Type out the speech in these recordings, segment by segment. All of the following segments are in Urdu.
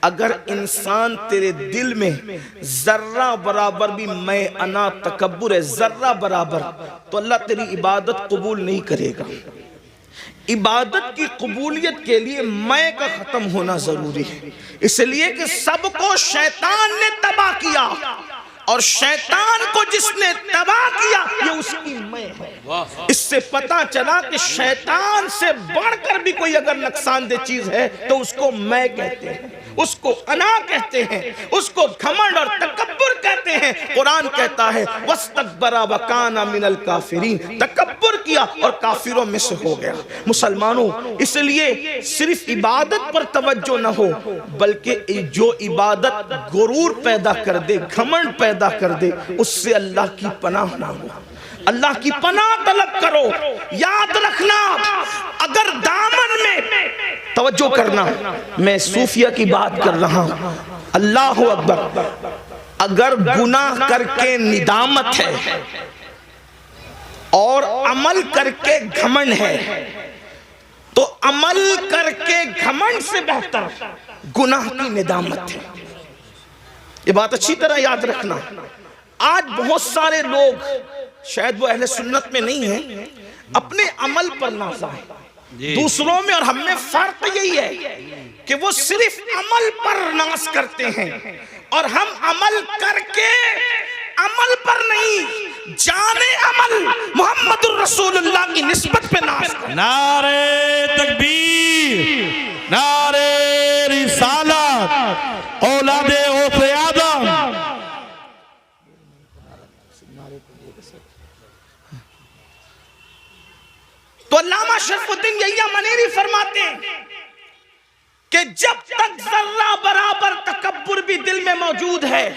اگر انسان تیرے دل میں ذرہ برابر بھی میں انا تکبر ہے، ذرہ برابر، تو اللہ تیری عبادت قبول نہیں کرے گا۔ عبادت کی قبولیت کے لیے میں کا ختم ہونا ضروری ہے، اس لیے کہ سب کو شیطان نے تباہ کیا، اور شیطان کو جس نے تباہ کیا یہ اس کی میں ہے۔ اس سے پتا چلا کہ شیطان سے بڑھ کر بھی کوئی اگر نقصان دہ چیز ہے تو اس کو میں کہتے ہیں، اس کو انا کہتے ہیں، اس کو گھمنڈ اور تکبر کہتے ہیں۔ قرآن کہتا ہے وَاسْتَكْبَرَ وَكَانَ مِنَ الْكَافِرِينَ، تکبر کیا اور کافروں میں سے ہو گیا۔ مسلمانوں، اس لیے صرف عبادت پر توجہ نہ ہو، بلکہ جو عبادت غرور پیدا کر دے، گھمنڈ پیدا کر دے، اس سے اللہ کی پناہ مانگو، اللہ کی پناہ طلب کرو۔ یاد رکھنا، اگر دامن میں توجہ کرنا، میں صوفیہ کی بات کر رہا ہوں، اللہ اکبر، اگر گناہ کر کے ندامت ہے اور عمل کر کے گھمنڈ ہے، تو عمل کر کے گھمنڈ سے بہتر گناہ کی ندامت ہے۔ یہ بات اچھی طرح یاد رکھنا۔ آج بہت سارے لوگ، شاید وہ اہل سنت میں نہیں ہیں، اپنے عمل پر نازا ہے، دوسروں میں اور ہم میں فرق یہی ہے کہ وہ صرف عمل پر ناز کرتے ہیں، اور ہم عمل کر کے عمل پر نہیں، جانے عمل محمد الرسول اللہ کی نسبت پہ ناز کرتے ہیں۔ نعرہ تکبیر، نعرہ رسالت، اولاد غوث آدم۔ تو علامہ شرف الدین یحییٰ منیری فرماتے ہیں کہ جب تک ذرہ برابر تکبر بھی دل میں موجود ہے،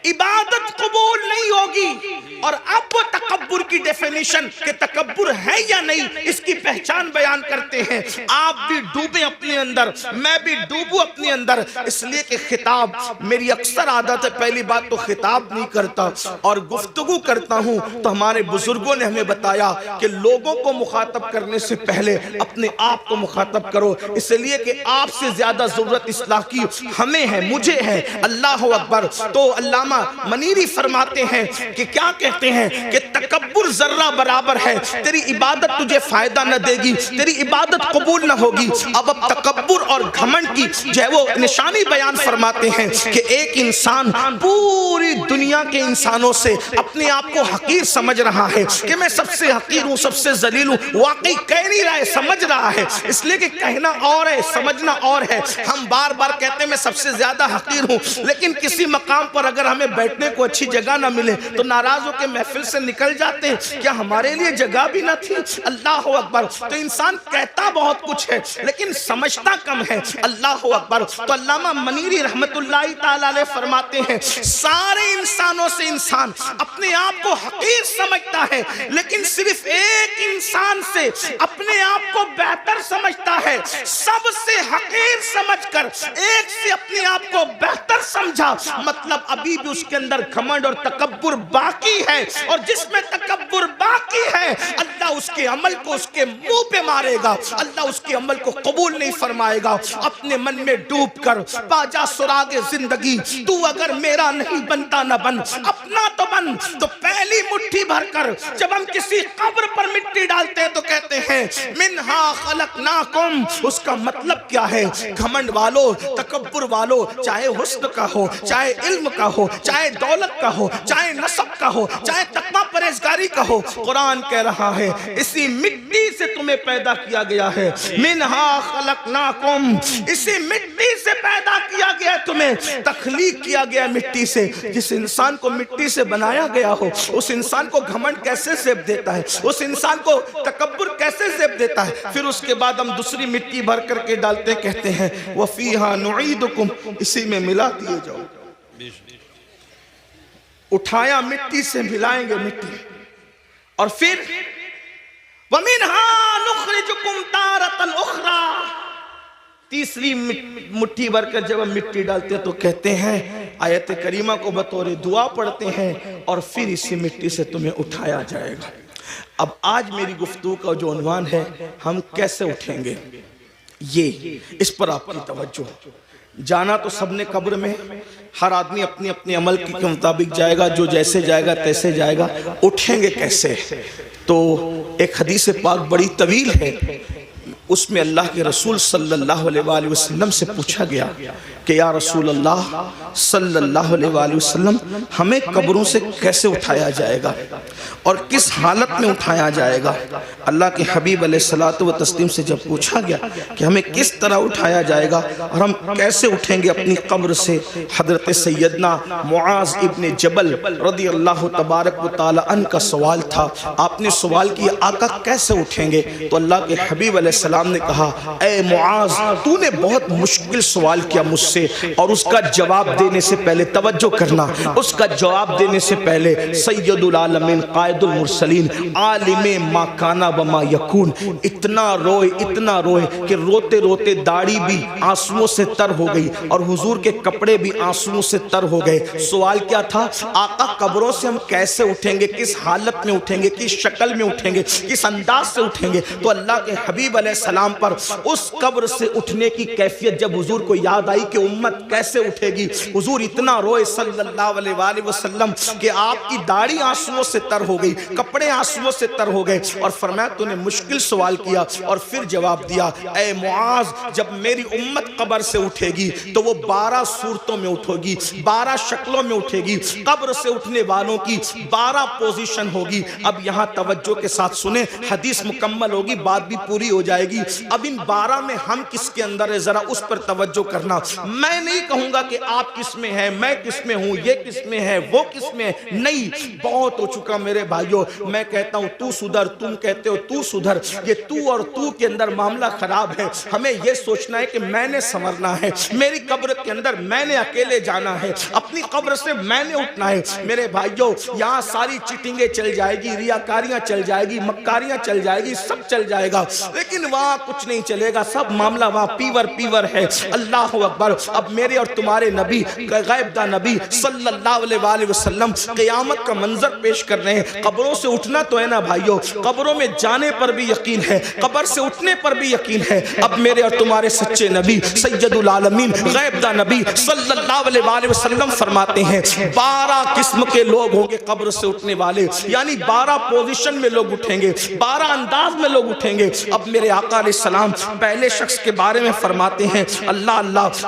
عبادت قبول نہیں ہوگی۔ اور اب وہ تکبر کی ڈیفینیشن کہ تکبر ہے یا نہیں، اس کی پہچان بیان کرتے ہیں۔ آپ بھی ڈوبیں اپنے اندر، میں بھی ڈوبوں اپنے اندر، اس لیے کہ خطاب، میری اکثر عادت ہے پہلی بات تو خطاب نہیں کرتا اور گفتگو کرتا ہوں، تو ہمارے بزرگوں نے ہمیں بتایا کہ لوگوں کو مخاطب کرنے سے پہلے اپنے آپ کو مخاطب کرو، اس لیے کہ آپ سے زیادہ ضرورت اصلاح کی ہمیں ہے، مجھے ہے۔ اللہ اکبر۔ تو علامہ منیری فرماتے ہیں کہ کیا کہتے ہیں کہ تکبر ذرہ برابر ہے، تیری عبادت تجھے فائدہ نہ دے گی، تیری عبادت قبول نہ ہوگی۔ اب تکبر اور گھمنڈ کی جو ہے وہ نشانی بیان فرماتے ہیں کہ ایک انسان پوری دنیا کے انسانوں سے اپنے آپ کو حقیر سمجھ رہا ہے کہ میں سب سے حقیر ہوں، سب سے ذلیل ہوں، واقعی کہہ نہیں رہا ہے، سمجھ رہا ہے، اس لیے کہ کہنا اور ہے، سمجھنا اور ہے۔ ہم بار بار کہتے ہیں میں سب سے زیادہ حقیر ہوں، لیکن کسی مقام پر اگر ہمیں بیٹھنے کو اچھی جگہ نہ ملے تو ناراض ہو کے محفل سے نکل جاتے ہیں، کیا ہمارے لیے جگہ بھی نہ تھی؟ اللہ اکبر۔ تو انسان کہتا بہت کچھ ہے لیکن سمجھتا کم ہے۔ اللہ اکبر۔ تو علامہ منیری رحمت اللہ تعالی علیہ فرماتے ہیں سارے انسانوں سے انسان اپنے آپ کو حقیر سمجھتا ہے، لیکن صرف ایک انسان سے اپنے آپ کو بہتر سمجھتا ہے۔ سب سے حقیر سمجھ کر ایک سے اپنے آپ کو بہتر سمجھا، مطلب ابھی بھی اس کے اندر گھمنڈ اور تکبر باقی ہے، اور جس میں تکبر باقی ہے اللہ اس کے عمل کو اس کے منہ پہ مارے گا، اللہ اس کے عمل کو قبول نہیں فرمائے گا۔ اپنے من میں ڈوب کر پا جا سراغ زندگی، تو اگر میرا نہیں بنتا نہ بن، اپنا تو بن۔ تو پہلی مٹھی بھر کر جب ہم کسی قبر پر مٹی ڈالتے ہیں تو کہتے ہیں منہا خلقناکم، اس کا مطلب کیا ہے؟ گھمنڈ والو، تکبر والو، چاہے حسن کا ہو، چاہے علم کا ہو، چاہے دولت کا ہو، چاہے نسب کا ہو، چاہے تقویٰ پرہیزگاری کا ہو، قرآن کہہ رہا ہے اسی مٹی سے تمہیں پیدا کیا گیا ہے۔ منہا خلقناکم، اسی مٹی سے پیدا کیا گیا، تمہیں تخلیق کیا گیا مٹی سے۔ جس انسان کو مٹی سے بنایا گیا ہو اس انسان کو گھمنڈ کیسے زیب دیتا ہے، اس انسان کو تکبر کیسے زیب دیتا ہے؟ پھر اس کے بعد ہم دوسری مٹی بھر کر کے ڈالتے کہتے ہیں وَفِيهَا نُعِيدُكُمْ، اسی میں ملا دیے جاؤ۔ اٹھایا مٹی سے ملائیں گے مٹی، اور پھر وَمِنْهَا نُخْرِجُكُمْ تَارَةً أُخْرَى، تیسری مٹھی بھر کر جب ہم مٹی ڈالتے ہیں تو کہتے ہیں آیت کریمہ کو بطور دعا پڑھتے ہیں اور پھر اسی مٹی سے تمہیں اٹھایا جائے گا۔ اب آج میری گفتگو کا جو عنوان ہے ہم کیسے اٹھیں گے، یہ اس پر آپ کی توجہ۔ جانا تو سب نے قبر میں، ہر آدمی اپنی اپنی عمل کے مطابق جائے گا، جو جیسے جائے گا تیسے جائے گا، اٹھیں گے کیسے؟ تو ایک حدیث پاک بڑی طویل ہے، اس میں اللہ کے رسول صلی اللہ علیہ وآلہ وسلم سے پوچھا گیا کہ یا رسول اللہ صلی اللہ علیہ وآلہ وسلم، ہمیں قبروں سے کیسے اٹھایا جائے گا اور کس حالت میں اٹھایا جائے گا؟ اللہ کے حبیب علیہ الصلوۃ والتسلیم سے جب پوچھا گیا کہ ہمیں کس طرح اٹھایا جائے گا اور ہم کیسے اٹھیں گے اپنی قبر سے، حضرت سیدنا معاذ ابن جبل رضی اللہ تبارک و تعالی عنہ کا سوال تھا۔ آپ نے سوال کیا آقا کیسے اٹھیں گے؟ تو اللہ کے حبیب علیہ السلام نے کہا اے معاذ، تو نے بہت مشکل سوال کیا مجھ سے، اور اس کا جواب دینے سے پہلے توجہ کرنا، اس کا جواب دینے سے پہلے سید العالمین قائد المرسلین عالم ما کانا وما یکون اتنا روئے کہ روتے روتے داڑھی بھی آنسوؤں سے تر ہو گئی اور حضور کے کپڑے بھی آنسوؤں سے تر ہو گئے۔ سوال کیا تھا؟ آقا قبروں سے ہم کیسے اٹھیں گے، کس حالت میں اٹھیں گے، کس شکل میں اٹھیں گے، کس انداز سے اٹھیں گے؟ تو اللہ کے حبیب علیہ السلام پر اس قبر سے اٹھنے کی کیفیت جب حضور کو یاد آئی کہ امت کیسے اٹھے گی، حضور اتنا روئے صلی اللہ علیہ وآلہ وسلم کہ آپ کی داڑھی آنسوؤں سے تر ہو گئی، کپڑے آنسوؤں سے تر ہو گئے، اور فرمایا تو نے مشکل سوال کیا اور پھر جواب دیا اے معاذ، جب میری امت قبر سے اٹھے گی تو وہ 12 صورتوں میں اٹھے گی، 12 شکلوں میں اٹھے گی، قبر سے اٹھنے والوں کی 12 پوزیشن ہوگی۔ اب یہاں توجہ کے ساتھ سنیں، حدیث مکمل ہوگی، بات بھی پوری ہو جائے گی۔ اب ان 12 میں ہم کس کے اندر ہے ذرا اس پر توجہ کرنا۔ میں نہیں کہوں گا کہ آپ کس میں ہیں، میں کس میں ہوں، یہ کس میں ہے، وہ کس میں ہے، نہیں، بہت ہو چکا میرے بھائیوں۔ میں کہتا ہوں تو سدھر، تم کہتے ہو تو سدھر، یہ تو اور تو کے اندر معاملہ خراب ہے۔ ہمیں یہ سوچنا ہے کہ میں نے سنورنا ہے، میری قبر کے اندر میں نے اکیلے جانا ہے، اپنی قبر سے میں نے اٹھنا ہے۔ میرے بھائیوں یہاں ساری چیٹنگیں چل جائے گی، ریاکاریاں چل جائے گی، مکاریاں چل جائے گی، سب چل جائے گا، لیکن وہاں کچھ نہیں چلے گا، سب معاملہ وہاں پیور ہے۔ اللہ اکبر۔ اب میرے اور تمہارے نبی، غیب دا نبی صلی اللہ علیہ وآلہ وسلم قیامت کا منظر پیش کر رہے ہیں۔ قبروں سے اٹھنا تو ہے نا بھائیوں، قبروں میں جانے پر بھی یقین ہے، قبر سے اٹھنے پر بھی یقین ہے۔ اب میرے اور تمہارے سچے نبی سید العالمین غیب دا نبی صلی اللہ علیہ وآلہ وسلم فرماتے ہیں 12 قسم کے لوگ ہوں گے قبر سے اٹھنے والے، یعنی 12 پوزیشن میں لوگ اٹھیں گے، 12 انداز میں لوگ اٹھیں گے۔ اب میرے آقا علیہ السلام پہلے شخص کے بارے میں فرماتے ہیں، اللہ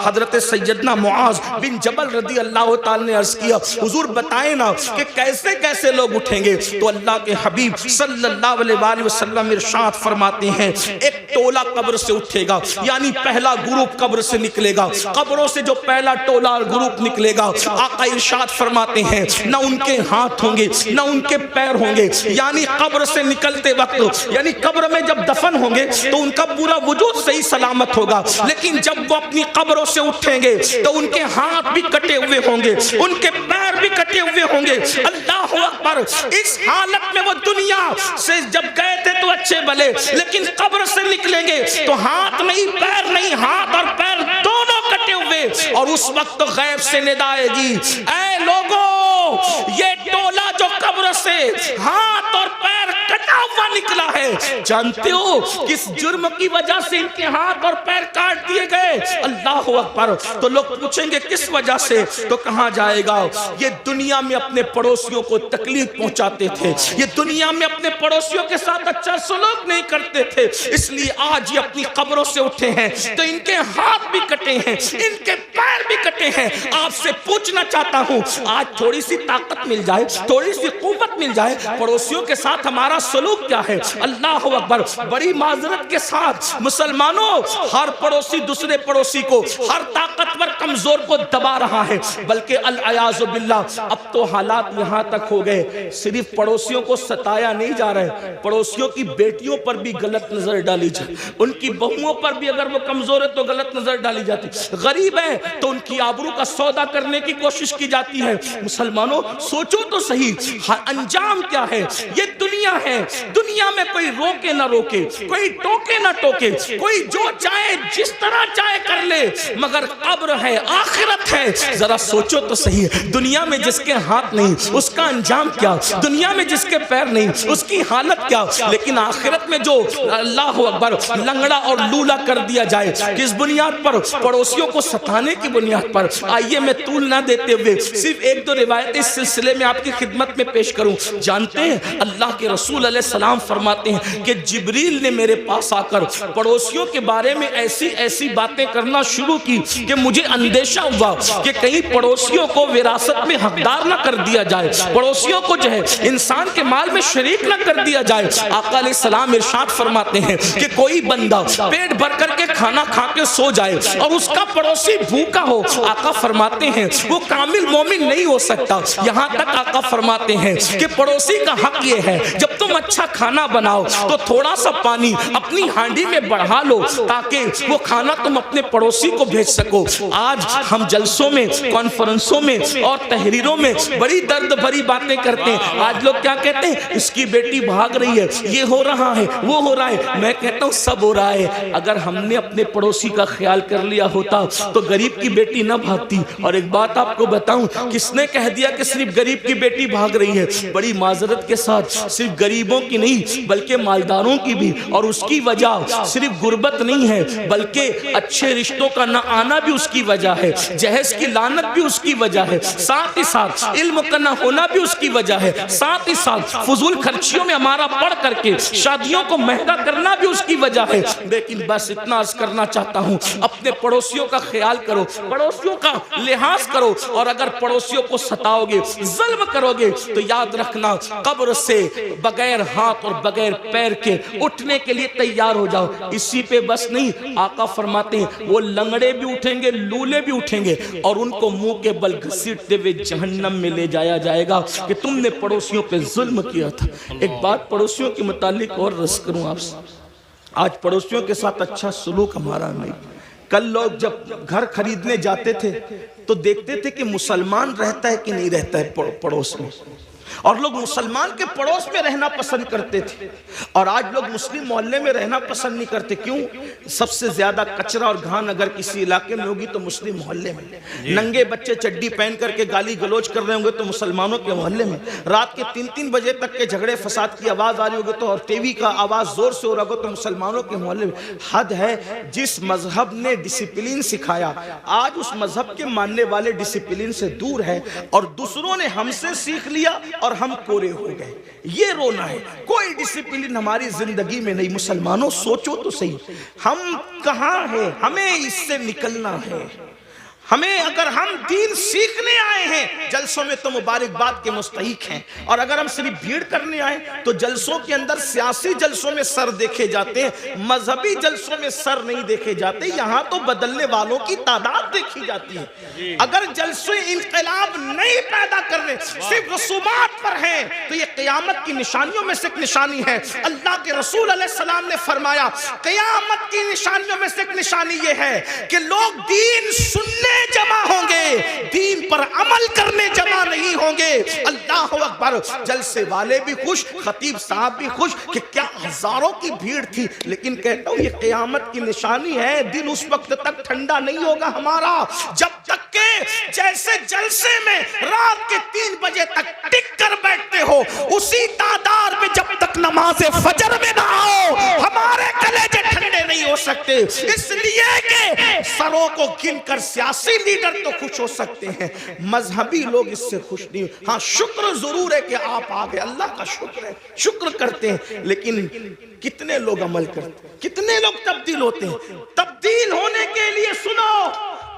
حضرت سیدنا معاذ بن جبل رضی اللہ تعالی نے عرض کیا حضور بتائیں نا کہ کیسے کیسے لوگ اٹھیں گے؟ تو اللہ کے حبیب صلی اللہ علیہ وآلہ وسلم ارشاد فرماتے ہیں ایک ٹولہ قبر سے اٹھے گا، یعنی پہلا گروپ قبر سے نکلے گا، قبروں سے جو پہلا ٹولہ گروپ نکلے گا، آقا ارشاد فرماتے ہیں نہ ان کے ہاتھ ہوں گے نہ ان کے پیر ہوں گے، یعنی قبر سے نکلتے وقت، یعنی قبر میں جب دفن ہوں گے تو ان کا پورا وجود صحیح سلامت ہوگا، لیکن جب وہ اپنی قبروں سے اٹھیں گے تو ان کے ہاتھ بھی کٹے ہوئے ہوں گے، ان کے پیر بھی کٹے ہوئے ہوں گے۔ اللہ اکبر۔ اس حالت میں وہ دنیا سے جب گئے تھے تو اچھے بھلے، لیکن قبر سے نکلیں گے تو ہاتھ نہیں پیر نہیں، ہاتھ اور پیر دونوں کٹے ہوئے، اور اس وقت تو غیب سے ندا آئے گی اے لوگوں، یہ ٹولہ جو قبر سے ہاتھ اور پیر کٹا ہوا نکلا ہے، جانتے ہو کس جرم کی وجہ سے ان کے ہاتھ اور پیر کاٹ دیے گئے؟ اللہ اکبر۔ تو لوگ پوچھیں گے کس وجہ سے؟ تو کہاں جائے گا؟ یہ دنیا میں اپنے پڑوسیوں کو تکلیف پہنچاتے تھے، یہ دنیا میں اپنے پڑوسیوں کے ساتھ اچھا سلوک نہیں کرتے تھے، اس لیے آج یہ اپنی قبروں سے اٹھے ہیں تو ان کے ہاتھ بھی کٹے ہیں، ان کے پیر بھی کٹے ہیں۔ آپ سے پوچھنا چاہتا ہوں آج تھوڑی سی طاقت مل جائے، تھوڑی سی قوت مل جائے، پڑوسیوں کے ساتھ ہمارا سلوک کیا ہے؟ اللہ اکبر۔ بڑی معذرت کے ساتھ مسلمانوں، ہر پڑوسی دوسرے پڑوسی کو، ہر طاقتور کمزور کو دبا رہا ہے، بلکہ العیاذ باللہ اب تو حالات یہاں تک ہو گئے صرف پڑوسیوں کو ستایا نہیں جا رہا ہے، پڑوسیوں کی بیٹیوں پر بھی غلط نظر ڈالی جائے، ان کی بہوؤں پر بھی اگر وہ کمزور ہے تو غلط نظر ڈالی جاتی، غریب ہے تو ان کی آبرو کا سودا کرنے کی کوشش کی جاتی ہے۔ مسلمانوں سوچو تو صحیح انجام کیا ہے؟ یہ دنیا ہے، دنیا میں کوئی روکے نہ روکے، کوئی ٹوکے نہ ٹوکے، کوئی جو چاہے جس طرح چاہے کر لے، مگر قبر ہے، ہے, آخرت ہے. ذرا سوچو تو صحیح, دنیا میں جس کے ہاتھ نہیں اس کا انجام کیا, دنیا میں جس کے پیر نہیں اس کی حالت کیا, لیکن آخرت میں جو اللہ اکبر لنگڑا اور لولا کر دیا جائے, کس بنیاد پر؟ پڑوسیوں کو ستانے کی بنیاد پر. آئیے میں طول نہ دیتے ہوئے صرف ایک دو روایت اس سلسلے میں آپ کی خدمت میں پیش کروں. جانتے ہیں اللہ کے رسول علیہ السلام فرماتے ہیں کہ جبریل نے میرے پاس آ کر پڑوسیوں کے بارے میں ایسی ایسی باتیں کرنا شروع کی کہ مجھے اندیشہ ہوا کہ کہیں پڑوسیوں کو وراثت میں حقدار نہ کر دیا جائے, پڑوسیوں کو جو ہے انسان کے مال میں شریک نہ کر دیا جائے. آقا علیہ السلام ارشاد فرماتے ہیں کہ کوئی بندہ پیٹ بھر کر کے کھانا کھا کے سو جائے اور اس کا پڑوسی بھوکا ہو, آقا فرماتے ہیں وہ کامل مومن نہیں ہو سکتا. یہاں تک آقا فرماتے ہیں کہ پڑوسی کا حق یہ ہے جب تم اچھا کھانا بناؤ تو تھوڑا سا پانی اپنی ہانڈی میں بڑھا لو تاکہ وہ کھانا تم اپنے پڑوسی کو بھیج سکو. آج ہم جلسوں میں, کانفرنسوں میں اور تحریروں میں بڑی درد بھری باتیں کرتے ہیں. آج لوگ کیا کہتے ہیں؟ اس کی بیٹی بھاگ رہی ہے, یہ ہو رہا ہے, وہ ہو رہا ہے. میں کہتا ہوں سب ہو رہا ہے. اگر ہم نے اپنے پڑوسی کا خیال کر لیا ہوتا تو غریب کی بیٹی نہ بھاگتی. اور ایک بات آپ کو بتاؤں, کس نے کہہ دیا کہ صرف غریب کی بیٹی بھاگ رہی ہے؟ بڑی معذرت کے ساتھ صرف غریبوں کی نہیں بلکہ مالداروں کی بھی. اور اس کی وجہ صرف غربت نہیں ہے بلکہ اچھے رشتوں کا نہ آنا بھی اس کی وجہ ہے, جہیز کی لعنت بھی اس کی وجہ ہے, ساتھ ہی ساتھ علم کا نہ ہونا بھی اس کی وجہ ہے, ساتھ ہی ساتھ فضول خرچیوں میں ہمارا پڑھ کر کے شادیوں کو مہنگا کرنا بھی اس کی وجہ ہے. لیکن بس اتنا عرض کرنا چاہتا ہوں, اپنے پڑوسیوں کا خیال کرو, پڑوسیوں کا لحاظ کرو, اور اگر پڑوسیوں کو ستاؤ گے, ظلم کرو گے تو یاد رکھنا قبر سے بغیر ہاتھ اور بغیر پیر کے اٹھنے کے لیے تیار ہو جاؤ. اسی پہ بس نہیں, آقا فرماتے ہیں وہ لنگڑے بھی اٹھیں گے, لولے بھی اٹھیں گے اور ان کو منہ کے بل گھسیٹتے ہوئے جہنم میں لے جایا جائے گا کہ تم نے پڑوسیوں پہ ظلم کیا تھا. ایک بات پڑوسیوں کے متعلق اور رس کروں آپ سے, آج پڑوسیوں کے ساتھ اچھا سلوک ہمارا نہیں. کل لوگ جب گھر خریدنے جاتے تھے تو دیکھتے تھے کہ مسلمان رہتا ہے کہ نہیں رہتا ہے پڑوس میں, اور لوگ مسلمان کے پڑوس میں رہنا پسند کرتے تھے. اور آج لوگ مسلم محلے میں رہنا پسند نہیں کرتے. کیوں؟ سب سے زیادہ کچرا اور گھان اگر کسی علاقے میں ہوگی تو مسلم محلے میں. ننگے بچے چڈی پہن کر کے گالی گلوچ کر رہے ہوں گے تو مسلمانوں کے محلے میں. رات کے 3-3 بجے تک کے جھگڑے فساد کی آواز آ رہی ہوگی تو, اور ٹی وی کا آواز زور سے ہو رہا ہوگا تو مسلمانوں کے محلے میں. حد ہے, جس مذہب نے ڈسپلین سکھایا آج اس مذہب کے ماننے والے ڈسپلین سے دور ہے, اور دوسروں نے ہم سے سیکھ لیا اور ہم کورے ہو گئے. یہ رونا ہے, کوئی ڈسپلین ہماری زندگی میں نہیں. مسلمانوں سوچو تو صحیح, ہم کہاں ہیں؟ ہمیں اس سے نکلنا ہے. ہمیں اگر ہم دین سیکھنے آئے ہیں جلسوں میں تو مبارکباد کے مستحق ہیں, اور اگر ہم صرف بھیڑ کرنے آئے تو جلسوں کے اندر سیاسی جلسوں میں سر دیکھے جاتے ہیں, مذہبی جلسوں میں سر نہیں دیکھے جاتے. یہاں تو بدلنے والوں کی تعداد دیکھی جاتی ہے. اگر جلسے انقلاب نہیں پیدا کرنے, صرف رسومات پر ہیں, تو یہ قیامت کی نشانیوں میں سے ایک نشانی ہے. اللہ کے رسول علیہ السلام نے فرمایا قیامت کی نشانیوں میں سے ایک نشانی یہ ہے کہ لوگ دین سننے جمع ہوں گے, دین پر عمل کرنے جمع نہیں ہوں گے. اللہ اکبر. جلسے والے بھی خوش, خطیب صاحب بھی خوش کہ کیا ہزاروں کی بھیڑ تھی, لیکن کہتا ہوں یہ قیامت کی نشانی ہے. دل اس وقت تک ٹھنڈا نہیں ہوگا ہمارا جب تک کہ جیسے جلسے میں رات کے 3 بجے تک ٹک کر بیٹھتے ہو, اسی تعداد میں جب تک نماز فجر میں نہ آؤ ہمارے کلیجے ٹھنڈے نہیں ہو سکتے. اس لیے کہ سروں کو گن کر سیاسی لیڈر تو خوش ہو سکتے ہیں, مذہبی لوگ اس سے خوش نہیں. ہاں شکر ضرور ہے کہ آپ آگئے, اللہ کا شکر ہے, شکر کرتے ہیں, لیکن کتنے لوگ عمل کرتے ہیں, کتنے لوگ تبدیل ہوتے ہیں؟ تبدیل ہونے کے لیے سنو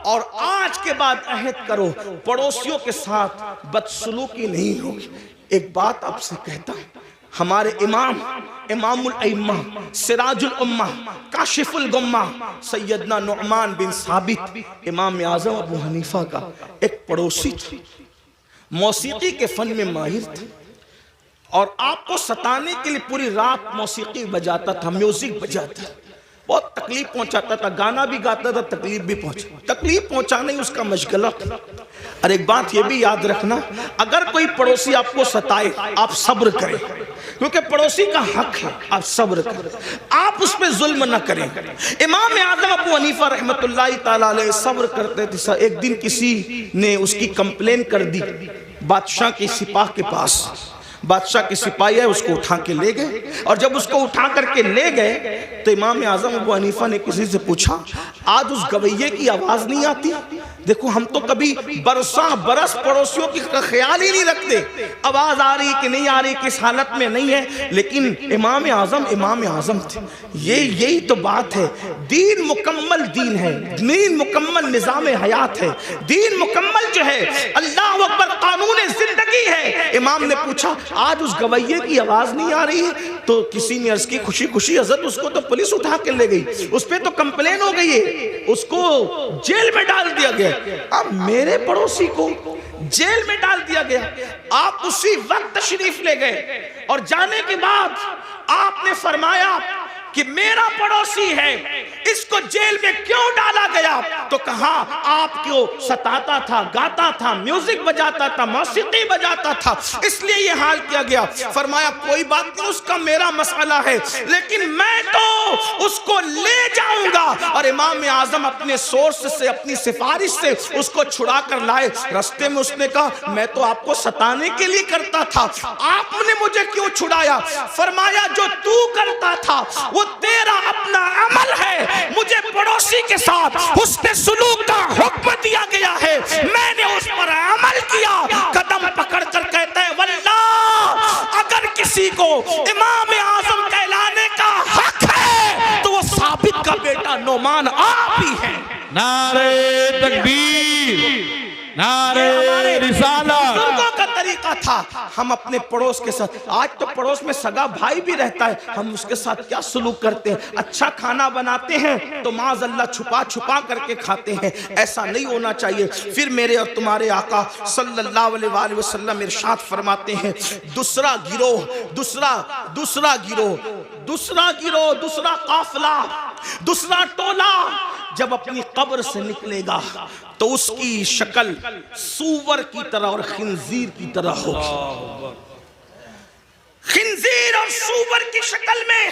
اور آج کے بعد عہد کرو پڑوسیوں کے ساتھ بدسلوکی نہیں ہوگی. ایک بات آپ سے کہتا ہوں, ہمارے امام الائمہ, سراج الامہ, کاشف الغمہ, سیدنا نعمان بن ثابت امام اعظم ابو حنیفہ کا ایک پڑوسی تھا. موسیقی کے فن میں ماہر تھا اور آپ کو ستانے کے لیے پوری رات موسیقی بجاتا تھا, میوزک بجاتا تھا, بہت تکلیف پہنچاتا تھا. گانا بھی گاتا تھا, تکلیف بھی تکلیف پہنچانا ہی اس کا مشغلہ تھا. اور ایک بات یہ بھی یاد رکھنا, اگر کوئی پڑوسی آپ کو ستائے آپ صبر کریں, کیونکہ پڑوسی کا حق ہے، آپ صبر کریں، آپ اس پہ ظلم نہ کریں۔ امام اعظم ابو حنیفہ رحمۃ اللہ تعالیٰ علیہ صبر کرتے تھے۔ ایک دن کسی نے اس کی کمپلین کر دی بادشاہ کے سپاہ کے پاس، بادشاہ کے سپاہی ہے اس کو اٹھا کے لے گئے، اور جب اس کو اٹھا کر کے لے گئے تو امام اعظم ابو حنیفہ نے کسی سے پوچھا آج اس گویے کی آواز نہیں آتی؟ دیکھو ہم تو کبھی برساں برس پڑوسیوں کی خیال ہی نہیں رکھتے، آواز آ رہی کہ نہیں آ رہی، کس حالت میں نہیں ہے، لیکن امام اعظم تھے۔ یہی تو بات ہے، دین مکمل دین ہے، دین مکمل نظام حیات ہے، دین مکمل جو ہے اللہ اکبر قانون زندگی ہے۔ امام نے پوچھا آج اس گویے کی آواز نہیں آ رہی ہے؟ تو کسی نے عرض کی خوشی خوشی حضرت اس کو تو پولیس اٹھا کے لے گئی، اس پہ تو کمپلین ہو گئی ہے، اس کو جیل میں ڈال دیا گیا۔ اب میرے پڑوسی کو جیل میں ڈال دیا گیا، آپ اسی وقت تشریف لے گئے اور جانے کے بعد آپ نے فرمایا کہ میرا پڑوسی ہے، اس کو جیل میں کیوں ڈالا گیا؟ تو کہا آپ کو ستاتا تھا، گاتا تھا، میوزک بجاتا تھا، موسیقی بجاتا تھا، اس لیے یہ حال کیا گیا۔ فرمایا کوئی بات نہیں، اس کا میرا مسئلہ ہے، لیکن میں تو اس کو لے جاؤں گا۔ اور امام اعظم اپنے سورس سے، اپنی سفارش سے اس کو چھڑا کر لائے۔ رستے میں اس نے کہا میں تو آپ کو ستانے کے لیے کرتا تھا، آپ نے مجھے کیوں چھڑایا؟ فرمایا جو تو کرتا تھا وہ تیرا اپنا عمل ہے، مجھے پڑوسی کے ساتھ حسن سلوک کا حکم دیا گیا ہے، میں نے اس پر عمل کیا۔ قدم پکڑ کر کہتا ہے واللہ اگر کسی کو امام اعظم کہلانے کا حق ہے تو وہ ثابت کا بیٹا نعمان آپ ہی ہیں۔ نعرہ تکبیر، نعرہ رسالت۔ بزرگوں کا طریقہ تھا، ہم اپنے پڑوس کے ساتھ، آج تو پڑوس میں سگا بھائی بھی رہتا ہے، ہم اس کے ساتھ کیا سلوک کرتے ہیں؟ اچھا کھانا بناتے ہیں تو معاذ اللہ چھپا چھپا کر کے کھاتے ہیں، ایسا نہیں ہونا چاہیے۔ پھر میرے اور تمہارے آقا صلی اللہ علیہ وآلہ وسلم ارشاد فرماتے ہیں دوسرا گروہ، دوسرا قافلہ، دوسرا ٹولہ جب اپنی قبر سے نکلے گا تو اس کی شکل سور کی طرح اور خنزیر کی طرح ہوگی۔ خنزیر اور سور کی شکل میں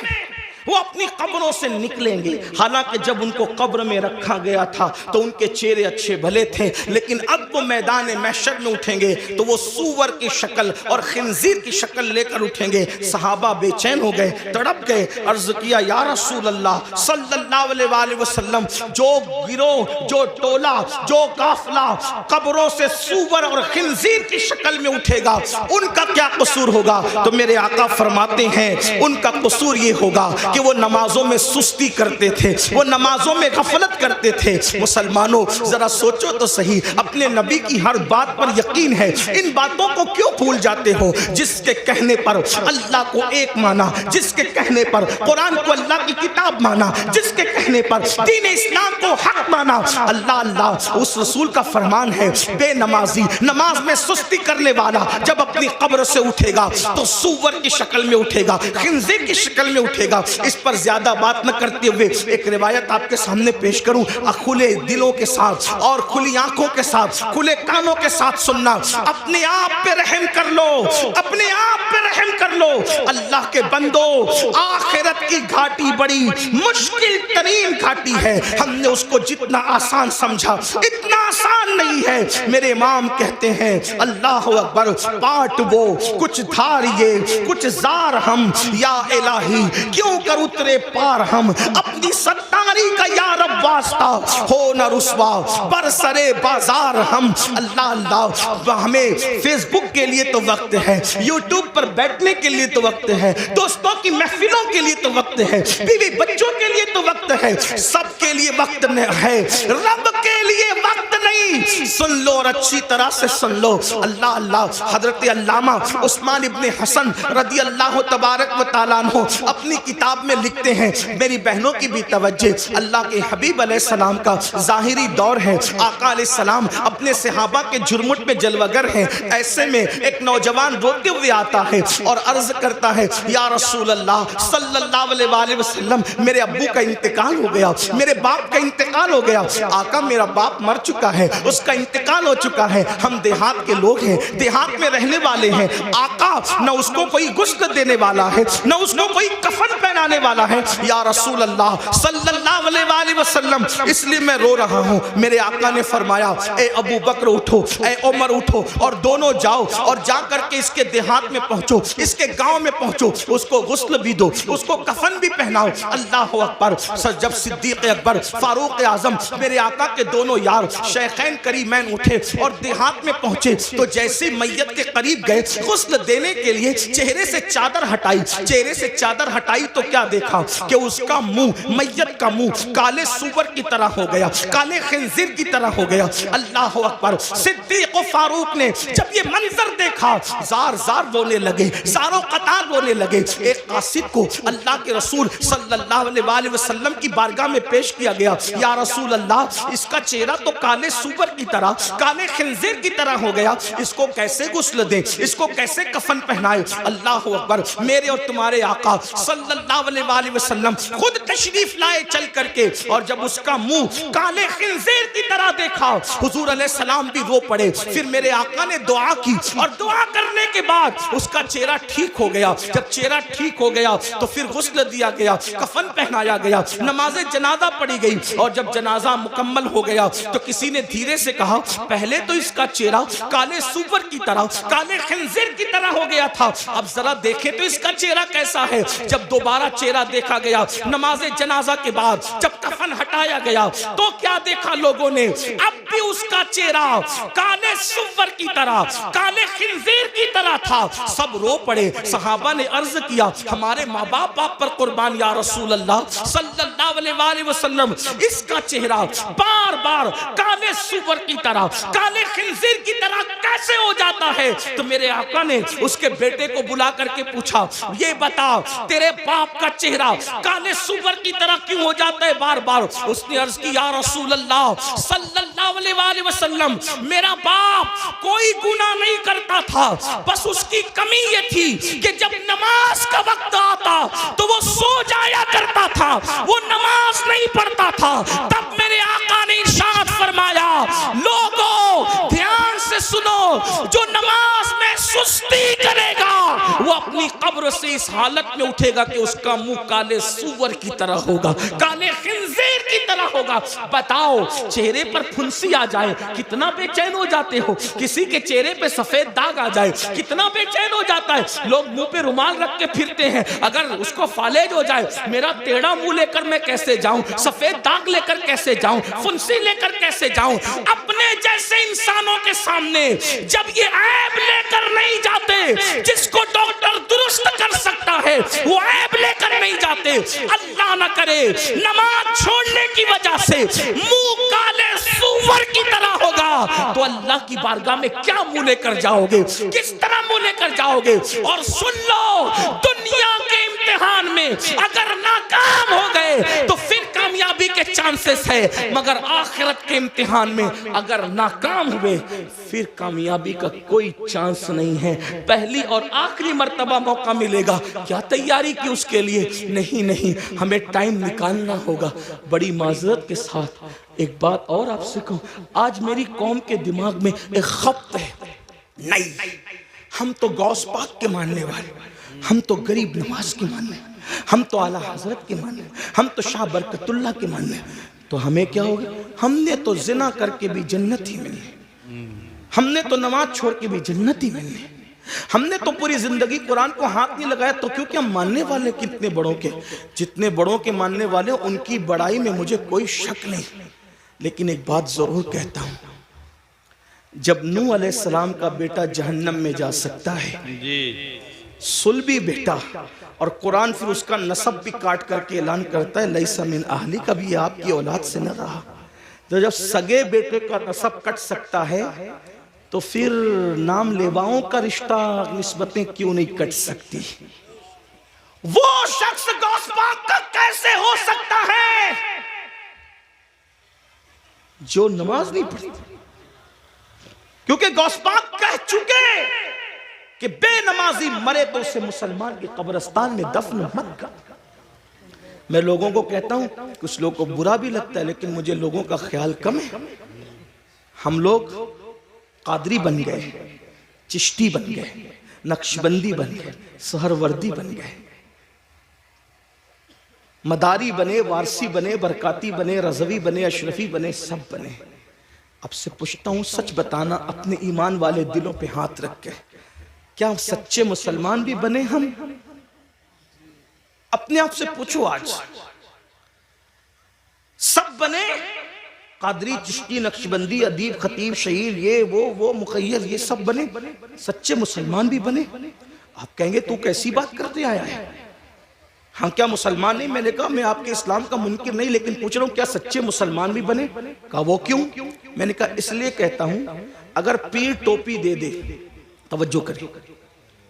وہ اپنی قبروں سے نکلیں گے۔ حالانکہ جب ان کو قبر میں رکھا گیا تھا تو ان کے چہرے اچھے بھلے تھے، لیکن اب وہ میدان محشر میں اٹھیں گے تو وہ سور کی شکل اور خنزیر کی شکل لے کر اٹھیں گے۔ صحابہ بے چین ہو گئے، تڑپ گئے، عرض کیا یا رسول اللہ صلی اللہ علیہ وآلہ وسلم، جو گروہ، جو ٹولہ، جو قافلہ قبروں سے سور اور خنزیر کی شکل میں اٹھے گا ان کا کیا قصور ہوگا؟ تو میرے آقا فرماتے ہیں ان کا قصور یہ ہوگا کہ وہ نمازوں میں سستی کرتے تھے، وہ نمازوں میں غفلت کرتے تھے۔ مسلمانوں ذرا سوچو تو صحیح، اپنے نبی کی ہر بات پر یقین ہے، ان باتوں کو کیوں بھول جاتے ہو؟ جس کے کہنے پر اللہ کو ایک مانا، جس کے کہنے پر قرآن کو اللہ کی کتاب مانا، جس کے کہنے پر دین اسلام کو حق مانا، اللہ اس رسول کا فرمان ہے بے نمازی، نماز میں سستی کرنے والا جب اپنی قبر سے اٹھے گا تو سور کی شکل میں اٹھے گا، خنزیر کی شکل میں اٹھے گا۔ اس پر زیادہ بات نہ کرتے ہوئے ایک روایت آپ کے سامنے پیش کروں، کھلے دلوں کے ساتھ اور کھلی آنکھوں کے ساتھ، کھلے کانوں کے ساتھ سننا۔ اپنے آپ پہ رحم کر لو، اپنے آپ پہ رحم کر لو، اللہ کے بندو، آخرت کی گھاٹی بڑی مشکل ترین گھاٹی ہے، ہم نے اس کو جتنا آسان سمجھا اتنا آسان نہیں ہے۔ میرے امام کہتے ہیں اللہ اکبر، پاٹ وہ کچھ دھاریے کچھ زار ہم، یا الہی کیوں کر اترے پار ہم، اپنی ستاری کا یا رب واسطہ ہو نہ رسوا برسرے بازار ہم۔ اللہ ہمیں فیس بک کے لیے تو وقت ہے، یوٹیوب پر بیٹھنے کے لیے تو وقت ہے، دوستوں کی محفلوں کے لیے تو وقت ہے، بیوی بچوں کے لیے تو وقت ہے، سب کے لیے وقت ہے، رب کے لیے وقت نہیں۔ سن لو اور اچھی طرح سے سن لو۔ اللہ حضرت علامہ عثمان ابن حسن رضی اللہ تبارک و تعالیٰ عنہ اپنی کتاب میں لکھتے ہیں، میری بہنوں کی بھی توجہ، اللہ کے حبیب علیہ السلام کا ظاہری دور ہے، آقا علیہ السلام اپنے صحابہ کے جھرمٹ میں جلوگر ہیں، ایسے میں ایک نوجوان روتے ہوئے آتا ہے اور عرض کرتا ہے یا رسول اللہ صلی اللہ علیہ وآلہ وسلم، میرے ابو کا انتقال ہو گیا، میرے باپ کا انتقال ہو گیا۔ آقا میرا باپ مر چکا ہے، اس کا انتقال ہو چکا ہے، ہم دیہات کے لوگ ہیں، دیہات میں رہنے والے ہیں، آقا نہ اس کو کوئی غسل دینے والا ہے، نہ اس کو کوئی کفن پہنانے والا ہے، یا رسول اللہ صلی اللہ علیہ وآلہ وسلم اس لیے میں رو رہا ہوں۔ میرے آقا نے فرمایا اے ابو بکر اٹھو، اے عمر اٹھو، اور دونوں جاؤ اور جا کر کے اس کے دیہات میں پہنچو، اس کے گاؤں میں پہنچو، اس کو غسل بھی دو، اس کو کفن بھی پہناؤ۔ اللہ اکبر۔ جب صدیق اکبر، فاروق اعظم، میرے آقا کے دونوں یار شیخین کریمین اٹھے اور دیہات میں پہنچے تو جیسے میت کے قریب گئے غسل دینے کے لیے چہرے سے چادر ہٹائی، چہرے سے چادر ہٹائی تو کیا دیکھا کہ اس کا منہ، میت کا منہ کالے سور کی طرح ہو گیا، کالے خنزیر کی طرح ہو گیا۔ اللہ اکبر۔ صدیق و فاروق نے جب یہ منظر دیکھا زار زار رونے لگے، زاروں قطار رونے لگے۔ ایک قاصد کو اللہ کے رسول صلی اللہ علیہ وآلہ وسلم کی بارگاہ میں پیش کیا گیا، یا رسول اللہ اس کا چہرہ تو کالے سور کی طرح، کالے خنزیر کی طرح ہو گیا، اس کو کیسے غسل دیں، اس کو کیسے کفن پہنائے؟ اللہ اکبر۔ میرے اور تمہارے آقا صلی اللہ علیہ وآلہ وسلم خود تشریف لائے چل کر کے، اور جب اس کا منہ کالے خنزیر کی طرح دیکھا حضور علیہ السلام بھی رو پڑے۔ پھر میرے آقا نے دعا کی اور دعا کرنے کے بعد اس کا چہرہ ٹھیک ہو گیا۔ جب چہرہ ٹھیک ہو گیا تو پھر غسل دیا گیا، کفن پہنایا گیا، نماز جنازہ پڑھی گئی، اور جب جنازہ مکمل ہو گیا تو کسی نے دھیرے سے کہا پہلے تو اس کا چہرہ کالے سور کی طرح، کالے خنزیر کی طرح ہو گیا تھا، اب ذرا دیکھیں تو اس کا چہرہ کیسا ہے۔ جب دوبارہ چہرہ دیکھا گیا نماز جنازہ کے بعد، جب کفن ہٹایا گیا تو کیا دیکھا لوگوں نے؟ اب بھی اس کا چہرہ کالے سور کی طرح، کالے خنزیر کی طرح تھا۔ سب رو پڑے۔ صحابہ نے عرض کیا ہمارے ماں باپ آپ پر قربان یا رسول اللہ صلی اللہ علیہ وآلہ وسلم، اس کا چہرہ بار بار کالے سور کی طرح، کالے خنزیر کی طرح کیسے ہو جاتا ہے؟ تو میرے آقا نے اس کے بیٹے کو بلا کر کے پوچھا یہ بتا تیرے باپ کا چہرہ کالے سور کی طرح کیوں ہو جاتا ہے بار بار؟ اس نے عرض کی یا رسول اللہ صلی اللہ علیہ وآلہ وسلم، میرا باپ کوئی گناہ نہیں کرتا تھا، بس اس کی کمی یہ تھی کہ جب نماز کا وقت آتا تو وہ سو جایا کرتا تھا، وہ نماز نہیں پڑھتا تھا۔ تب میرے آقا نے ارشاد فرمایا لوگوں دھیان سے سنو، جو نماز میں سستی کرے گا وہ اپنی قبر سے اس حالت میں اٹھے گا کہ اس کا منہ کالے سور کی طرح ہوگا، کالے خنزیر کی طرح ہوگا۔ بتاؤ چہرے پر پھنسی آ جائے کتنا بے چین ہو جاتے ہو، کسی کے چہرے پہ سفید داغ آ جائے کتنا بے چین ہو جاتا ہے۔ لوگ منہ پہ رومال رکھ کے پھرتے ہیں، اگر اس کو فالج ہو جائے میرا ٹیڑھا منہ لے کر میں کیسے جاؤں، سفید داغ لے کر کیسے جاؤں، پھنسی لے کر کیسے جاؤں؟ اپنے جیسے انسانوں کے سامنے جب یہ عیب لے کر نہیں جاتے، جس کو ڈاکٹر درست کر سکتا ہے وہ عیب لے کر نہیں جاتے۔ اللہ نہ کرے نماز چھوڑنے کی وجہ سے منہ کالے سور کی طرح ہوگا تو اللہ کی بارگاہ میں کیا منہ لے کر جاؤ گے، کس طرح منہ لے کر جاؤ گے؟ اور سن لو دنیا کے امتحان میں اگر ناکام ہو گئے تو پھر کامیابی کے چانسز ہے، مگر آخرت کے امتحان میں اگر ناکام ہوئے پھر کامیابی کا کوئی چانس نہیں ہے۔ پہلی اور آخری مرتبہ موقع ملے گا، کیا تیاری کی اس کے لیے؟ نہیں، ہمیں ٹائم نکالنا ہوگا۔ بڑی معذرت کے ساتھ ایک بات اور آپ سے کہوں، آج میری قوم کے دماغ میں ایک خبط ہے، نہیں ہم تو غوث پاک کے ماننے والے، ہم تو غریب نواز کے ماننے، ہم تو اعلیٰ حضرت کے ماننے، ہم تو شاہ برکت اللہ کے ماننے، تو ہمیں کیا ہوگا؟ ہم نے تو زنا کر کے بھی جنت ہی ملنی، ہم نے تو نماز چھوڑ کے بھی جنت ہی ملنی، ہم نے تو پوری زندگی قرآن کو ہاتھ نہیں لگایا، تو کیونکہ ہم ماننے والے کتنے بڑوں کے، جتنے بڑوں کے ماننے والے ان کی بڑائی میں مجھے کوئی شک نہیں۔ لیکن ایک بات ضرور کہتا ہوں، جب نوح علیہ السلام کا بیٹا جہنم میں جا سکتا ہے، صلبی بیٹا، اور قرآن پھر اس کا نسب بھی کاٹ کر کے اعلان کرتا ہے لیسا من اہلی، کبھی آپ کی اولاد سے نہ رہا، تو جب سگے بیٹے کا نسب کٹ سکتا ہے تو پھر نام لیواؤں کا رشتہ نسبتیں کیوں نہیں کٹ سکتی؟ وہ شخص غوث پاک کا کیسے ہو سکتا ہے جو نماز نہیں پڑھتی؟ کیونکہ غوث پاک کہہ چکے کہ بے نمازی مرے تو اسے مسلمان کے قبرستان میں دفن مت کر۔ میں لوگوں کو کہتا ہوں، کچھ لوگوں کو برا بھی لگتا ہے لیکن مجھے لوگوں کا خیال کم ہے۔ ہم لوگ قادری بن گئے، چشتی بن گئے، نقشبندی بن گئے، سہروردی بن گئے، مداری بنے، وارسی بنے، برکاتی بنے، رضوی بنے، اشرفی بنے، سب بنے۔ اب سے پوچھتا ہوں، سچ بتانا اپنے ایمان والے دلوں پہ ہاتھ رکھ کے، کیا سچے مسلمان بھی بنے ہم؟ اپنے آپ سے پوچھو، آج سب بنے؟ قادری، چشتی، نقشبندی، ادیب، خطیب، شہیر، یہ وہ مخیر، یہ سب بنے؟ سچے مسلمان بھی بنے؟ آپ کہیں گے تو کیسی بات کرتے آیا ہے؟ ہم کیا مسلمان نہیں؟ میں نے کہا میں آپ کے اسلام کا منکر نہیں، لیکن پوچھ رہا ہوں کیا سچے مسلمان بھی بنے؟ کہا وہ کیوں؟ میں نے کہا اس لیے کہتا ہوں، اگر پیر ٹوپی دے دے، توجہ کریں،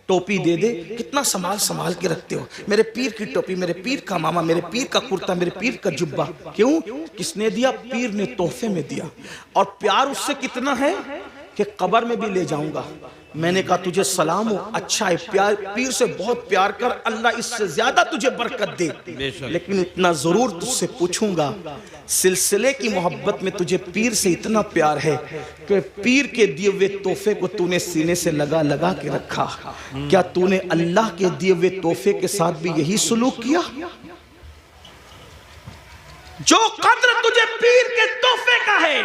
ٹوپی دے دے، کتنا سنبھال کے رکھتے ہو، میرے پیر کی ٹوپی، میرے پیر کا ماما، میرے پیر کا کرتا، میرے پیر کا جبہ، کیوں؟ کس نے دیا؟ پیر نے تحفے میں دیا، اور پیار اس سے کتنا ہے کہ قبر میں بھی لے جاؤں گا۔ میں نے کہا تجھے سلام ہو، اچھا ہے، پیر سے بہت پیار کر، اللہ اس سے زیادہ تجھے برکت دے، لیکن اتنا ضرور تجھ سے پوچھوں گا، سلسلے کی محبت میں تجھے پیر سے اتنا پیار ہے کہ پیر کے دیے ہوئے تحفے کو تو نے سینے سے لگا کے رکھا، کیا تو نے اللہ کے دیے ہوئے تحفے کے ساتھ بھی یہی سلوک کیا؟ جو قدر تجھے پیر کے تحفے کا ہے،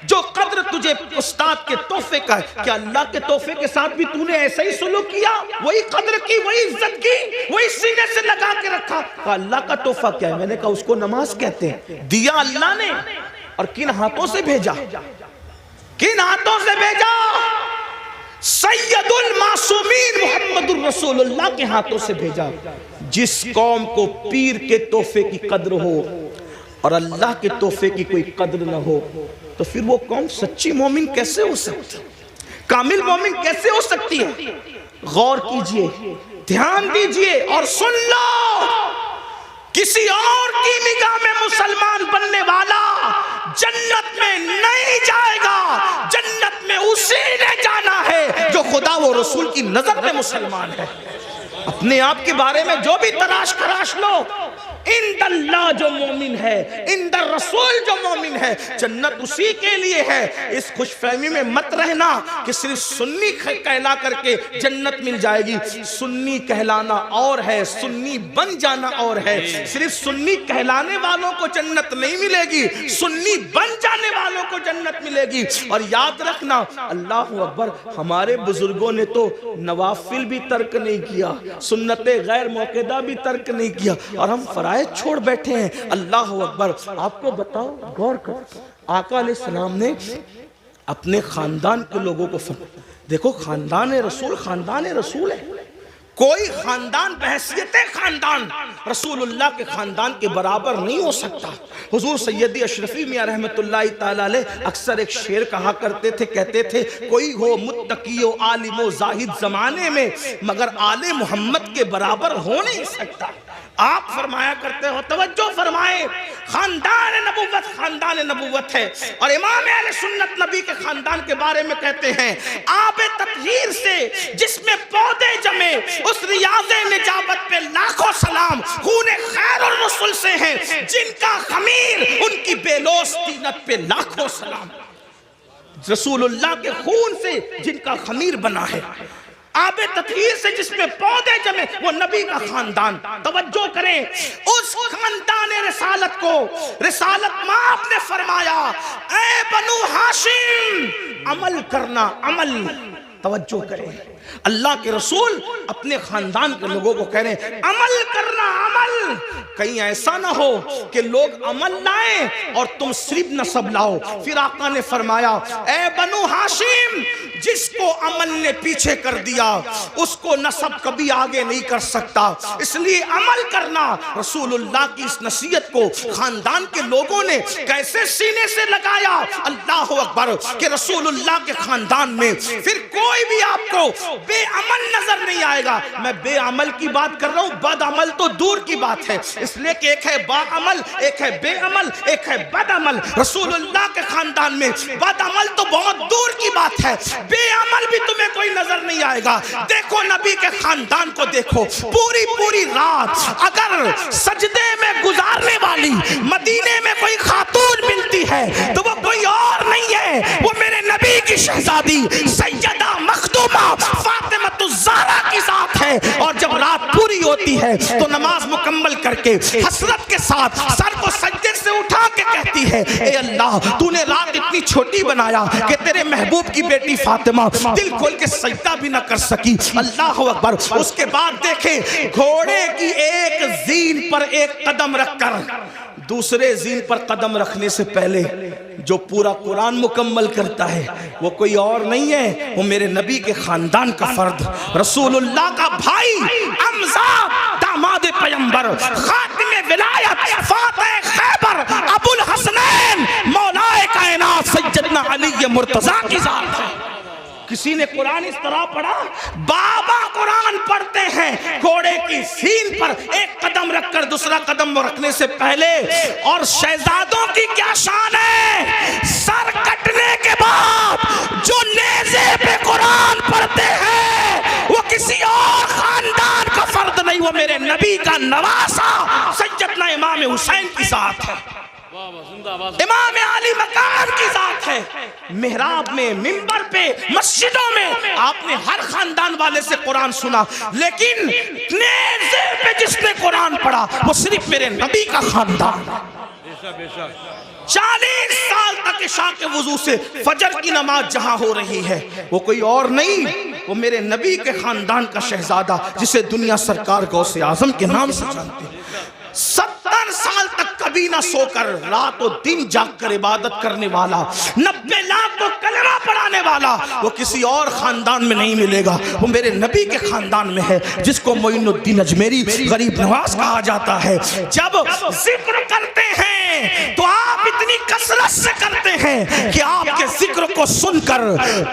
جو قدر تجھے استاد کے تحفے کا ہے، کیا اللہ کے تحفے کے ساتھ بھی تو نے ایسا ہی سلوک کیا؟ وہی قدر کی، وہی عزت کی، وہی سینے سے لگا کے رکھا؟ کہا اللہ کا تحفہ کیا ہے؟ میں نے کہا اس کو نماز کہتے ہیں، دیا اللہ نے، اور کن ہاتھوں سے بھیجا؟ کن ہاتھوں سے بھیجا؟ سید المعصومین محمد الرسول اللہ کے ہاتھوں سے بھیجا۔ جس قوم کو پیر کے تحفے کی قدر ہو اور اللہ کے تحفے کی کوئی قدر نہ ہو، تو پھر وہ قوم سچی مومن کیسے ہو سکتی؟ کامل مومن کیسے ہو سکتی ہے؟ غور کیجئے، دھیان دیجئے اور سن لو، کسی اور کی نگاہ میں مسلمان بننے والا جنت میں نہیں جائے گا، جنت میں اسی نے جانا ہے جو خدا و رسول کی نظر میں مسلمان ہے۔ اپنے آپ کے بارے میں جو بھی تراش لو، اند اللہ جو مومن ہے، اند الرسول جو مومن ہے، جنت اسی کے لیے ہے۔ اس خوش فہمی میں مت رہنا کہ صرف سنی کہلا کر کے جنت مل جائے گی۔ سنی کہلانا اور ہے، سنی بن جانا اور ہے۔ صرف سنی کہلانے والوں کو جنت نہیں ملے گی، سنی بن جانے والوں کو جنت ملے گی۔ اور یاد رکھنا، اللہ اکبر، ہمارے بزرگوں نے تو نوافل بھی ترک نہیں کیا، سنت غیر موقدہ بھی ترک نہیں کیا، اور ہم فرائض چھوڑ بیٹھے ہیں۔ اللہ اکبر۔ آپ کو بتاؤ، غور کر، آقا علیہ السلام نے اپنے خاندان کے لوگوں کو فرمایا، دیکھو خاندان رسول ہے، کوئی خاندان بحیثیت خاندان رسول اللہ کے خاندان کے برابر نہیں ہو سکتا۔ حضور سیدی اشرفی میاں رحمت اللہ تعالیٰ علیہ اکثر ایک شعر کہا کرتے تھے، کہتے تھے کوئی ہو متقی و عالم و زاہد زمانے میں، مگر آل محمد کے برابر ہو نہیں سکتا۔ آپ فرمایا کرتے ہو، توجہ فرمائے، خاندان نبوت ہے، اور امام اہل سنت نبی کے خاندان کے بارے میں کہتے ہیں، آب تطہیر سے جس میں پودے جمے، اس ریاض نجابت پہ لاکھوں سلام، خون خیر الرسل سے ہیں جن کا خمیر ان کی بیلوس طینت پہ لاکھوں سلام۔ رسول اللہ کے خون سے جن کا خمیر بنا ہے، آب تطہیر سے جس میں پودے جمے، وہ نبی کا خاندان۔ توجہ کریں، اس خاندان رسالت کو رسالت ماں نے فرمایا، اے بنو ہاشم عمل کرنا، عمل۔ توجہ کریں، اللہ کے رسول اپنے خاندان کے لوگوں کو کہہ رہے ہیں عمل کرنا، عمل۔ کہیں ایسا نہ ہو کہ لوگ عمل لائیں اور تم صرف نسب لاؤ۔ پھر آقا نے فرمایا، اے بنو ہاشم، جس کو عمل نے پیچھے کر دیا اس کو نسب کبھی آگے نہیں کر سکتا، اس لیے عمل کرنا۔ رسول اللہ کی اس نصیحت کو خاندان کے لوگوں نے کیسے سینے سے لگایا، اللہ اکبر، کہ رسول اللہ کے خاندان میں پھر کوئی کوئی بھی آپ کو بے عمل نظر نہیں آئے گا. میں بے عمل کی بات کر رہا ہوں, بد عمل تو دور کی بات ہے, اس لیے کہ ایک ہے با عمل, ایک ہے بے عمل, ایک ہے بد عمل. رسول اللہ کے خاندان میں بد عمل تو بہت دور کی بات ہے, بے عمل بھی تمہیں کوئی نظر نہیں آئے گا. دیکھو نبی کے خاندان کو دیکھو, پوری رات اگر سجدے میں گزارنے والی مدینے میں کوئی خاتون ملتی ہے تو وہ کوئی اور نہیں ہے, وہ میرے نبی کی شہزادی سیدہ مخدومہ فاطمہ الزہرا کی ذات ہے. اور جب رات پوری ہوتی ہے تو نماز مکمل کر کے حسرت کے ساتھ سر کو سجدے سے اٹھا کے کہتی ہے, اے اللہ تو نے رات اتنی چھوٹی بنایا کہ تیرے محبوب کی بیٹی فاطمہ دل کھول کے سجدہ بھی نہ کر سکی. اللہ اکبر. اس کے بعد دیکھیں, گھوڑے کی ایک زین پر ایک قدم رکھ کر دوسرے زین پر قدم رکھنے سے پہلے جو پورا قرآن مکمل کرتا ہے وہ کوئی اور نہیں ہے, وہ میرے نبی کے خاندان کا فرد, رسول اللہ کا بھائی, حمزہ داماد پیغمبر, خاتم ولایت, فاتح خیبر, ابو الحسنین, مولا کائنات سیدنا علی مرتضیٰ کی ذات ہے. کسی نے قرآن اس طرح پڑھا, بابا قرآن پڑھتے ہیں گھوڑے کی سین پر ایک قدم رکھ کر دوسرا قدم رکھنے سے پہلے. اور شہزادوں کی کیا شان ہے, سر کٹنے کے بعد جو نیزے پہ قرآن پڑھتے ہیں وہ کسی اور خاندان کا فرد نہیں, وہ میرے نبی کا نواسا سیدنا امام حسین کی ذات ہے, امام علی مقام کی ذات ہے. محراب میں, منبر پہ, مسجدوں میں آپ نے ہر خاندان والے سے قرآن سنا, لیکن نیزے پہ جس نے قرآن پڑھا وہ صرف میرے نبی کا خاندان. 40 سال تک عشاء کے وضو سے فجر کی نماز جہاں ہو رہی ہے وہ کوئی اور نہیں, وہ میرے نبی کے خاندان کا شہزادہ جسے دنیا سرکار غوث اعظم کے نام سے جانتے ہیں. 70 سال تک کبھی نہ سو کر رات و دن جاگ کر عبادت کرنے والا, 90 لاکھ کو کلمہ پڑھانے والا, وہ کسی اور خاندان میں نہیں ملے گا, وہ میرے نبی کے خاندان میں ہے, جس کو معین الدین اجمیری غریب نواز کہا جاتا ہے. جب ذکر کرتے ہیں تو آپ اتنی کثرت سے کرتے ہیں کہ آپ کے ذکر کو سن کر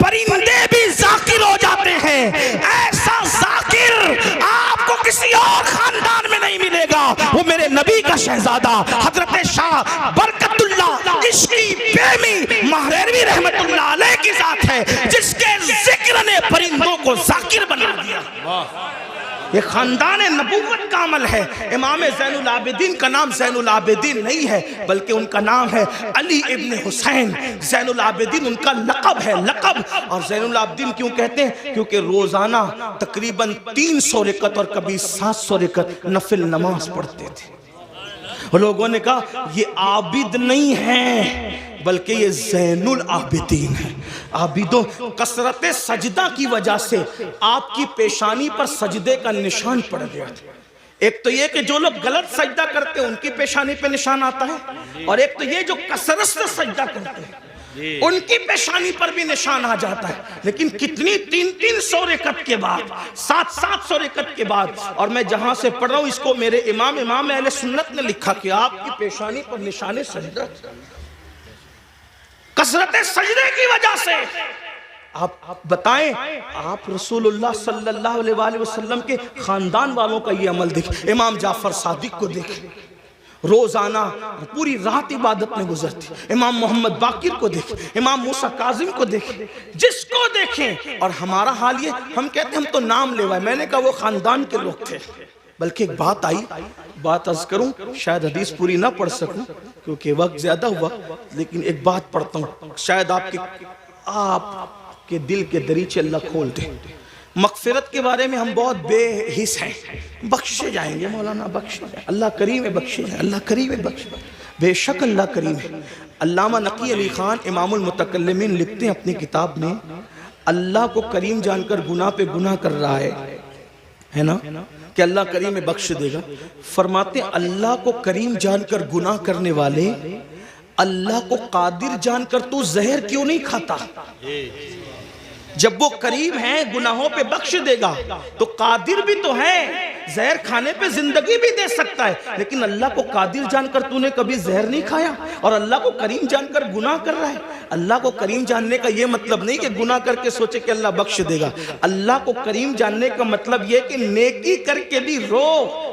پرندے بھی ذاکر ہو جاتے ہیں. ایسا ذاکر آپ کو کسی اور خاندان میں نہیں ملے گا, وہ میرے نبی کا شہزادہ حضرت شاہ برکت اللہ عشقی بیمی مہریروی رحمت اللہ علیہ کی ذات ہے, جس کے ذکر نے پرندوں کو ذاکر بنا دیا. یہ خاندان نبوت کا عمل ہے. امام زین العابدین کا نام زین العابدین نہیں ہے بلکہ ان کا نام ہے علی ابن حسین. زین العابدین ان کا لقب ہے, لقب. اور زین العابدین کیوں کہتے ہیں, کیونکہ روزانہ تقریباً 300 رکعت اور کبھی 700 رکعت نفل نماز پڑھتے تھے. لوگوں نے کہا یہ عابد نہیں ہے بلکہ یہ زین العابدین ہے. عابدوں, کثرت سجدہ کی وجہ سے آپ کی پیشانی پر سجدے کا نشان پڑ گیا. ایک تو یہ کہ جو لوگ غلط سجدہ کرتے ہیں ان کی پیشانی پہ نشان آتا ہے, اور ایک تو یہ جو کثرت سے سجدہ کرتے ہیں ان کی پیشانی پر بھی نشان آ جاتا ہے. لیکن کتنی 300 رکعت کے بعد, 700 رکعت کے بعد, اور میں جہاں سے پڑھ رہا ہوں اس کو میرے امام اہل سنت نے لکھا کہ آپ کی پیشانی پر نشان سجدہ کثرت سجدے کی وجہ سے. آپ بتائیں, آپ رسول اللہ صلی اللہ علیہ وآلہ وسلم کے خاندان والوں کا یہ عمل دیکھ. امام جعفر صادق کو دیکھ, روزانہ پوری رات عبادت میں گزرتی. امام محمد باقر کو دیکھ, امام موسیٰ کاظم کو دیکھ, جس کو دیکھیں. اور ہمارا حال یہ, ہم کہتے ہیں ہم تو نام لے وائے. میں نے کہا وہ خاندان کے لوگ تھے. بلکہ ایک بات آئی, بات عرض کروں, شاید حدیث پوری نہ پڑھ سکوں کیونکہ وقت زیادہ ہوا, لیکن ایک بات پڑھتا ہوں, شاید آپ کے دل کے دریچے اللہ کھول دیں. مغفرت کے بارے میں ہم بہت بے حس ہیں, بخشے جائیں گے مولانا, بخشے جائیں, اللہ کریم ہے, بخشے جائیں, اللہ کریم ہے, بخشے. بے شک اللہ کریم ہے. علامہ نقی علی خان امام المتکلمین لکھتے ہیں اپنی کتاب میں, اللہ کو کریم جان کر گناہ پہ گناہ کر رہا ہے نا, کہ اللہ کریم بخش دے گا. فرماتے ہیں اللہ کو کریم جان کر گناہ کرنے والے اللہ کو قادر جان کر تو زہر کیوں نہیں کھاتا؟ جب وہ کریم ہے گناہوں پہ بخش دے گا تو قادر بھی تو ہے. زہر کھانے پہ زندگی بھی دے سکتا ہے، لیکن اللہ کو قادر جان کر تو نے کبھی زہر نہیں کھایا، اور اللہ کو کریم جان کر گناہ کر رہا ہے۔ اللہ کو کریم جاننے کا یہ مطلب نہیں کہ گناہ کر کے سوچے کہ اللہ بخش دے گا۔ اللہ کو کریم جاننے کا مطلب یہ کہ نیکی کر کے بھی رو،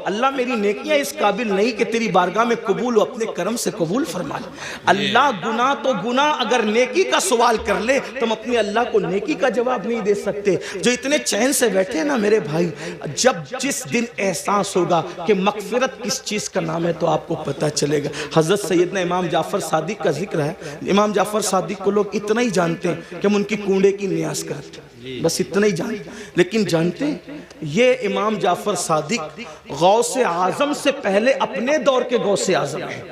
اللہ میری نیکیاں اس قابل نہیں کہ تیری بارگاہ میں قبول ہو، اپنے کرم سے قبول فرما لے۔ اللہ گناہ تو گناہ، اگر نیکی کا سوال کر لے تو ہم اپنے اللہ کو نیکی کا جواب نہیں دے سکتے۔ جو اتنے چین سے بیٹھے ہیں نا میرے بھائی، جب جس دن احساس ہوگا کہ مغفرت کس چیز کا نام ہے تو آپ کو پتہ چلے گا۔ حضرت سیدنا امام جعفر صادق کا ذکر ہے۔ امام جعفر صادق کو لوگ اتنا ہی جانتے ہیں کہ ہم ان کی کنڈے کی نیاز کرتے ہیں، بس اتنا ہی جانتے ہیں، لیکن جانتے ہیں یہ امام جعفر صادق غوث اعظم سے پہلے اپنے دور کے غوث اعظم ہیں۔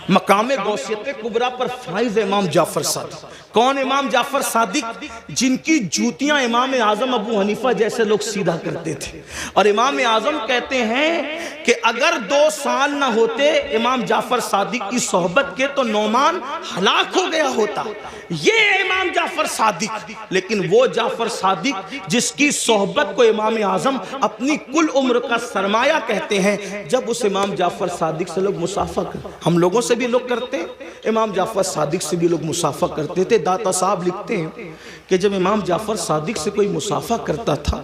مقام غوثیت کبریٰ پر فائز امام جعفر صادق۔ کون امام جعفر صادق؟ جن کی جوتیاں امام اعظم ابو حنیفہ جیسے لوگ سیدھا کرتے تھے، اور امام اعظم کہتے ہیں کہ اگر 2 سال نہ ہوتے امام جعفر صادق کی صحبت کے تو نعمان ہلاک ہو گیا ہوتا۔ یہ امام جعفر صادق، لیکن وہ جعفر صادق جس کی صحبت کو امام اعظم اپنی کل عمر کا سرمایہ کہتے ہیں، جب اس امام جعفر صادق سے لوگ مصافحہ کرتے، ہم لوگوں سے بھی لوگ کرتے ہیں، امام جعفر صادق سے بھی لوگ مصافحہ کرتے تھے۔ داتا صاحب لکھتے ہیں کہ جب امام جعفر صادق سے کوئی مصافحہ کرتا تھا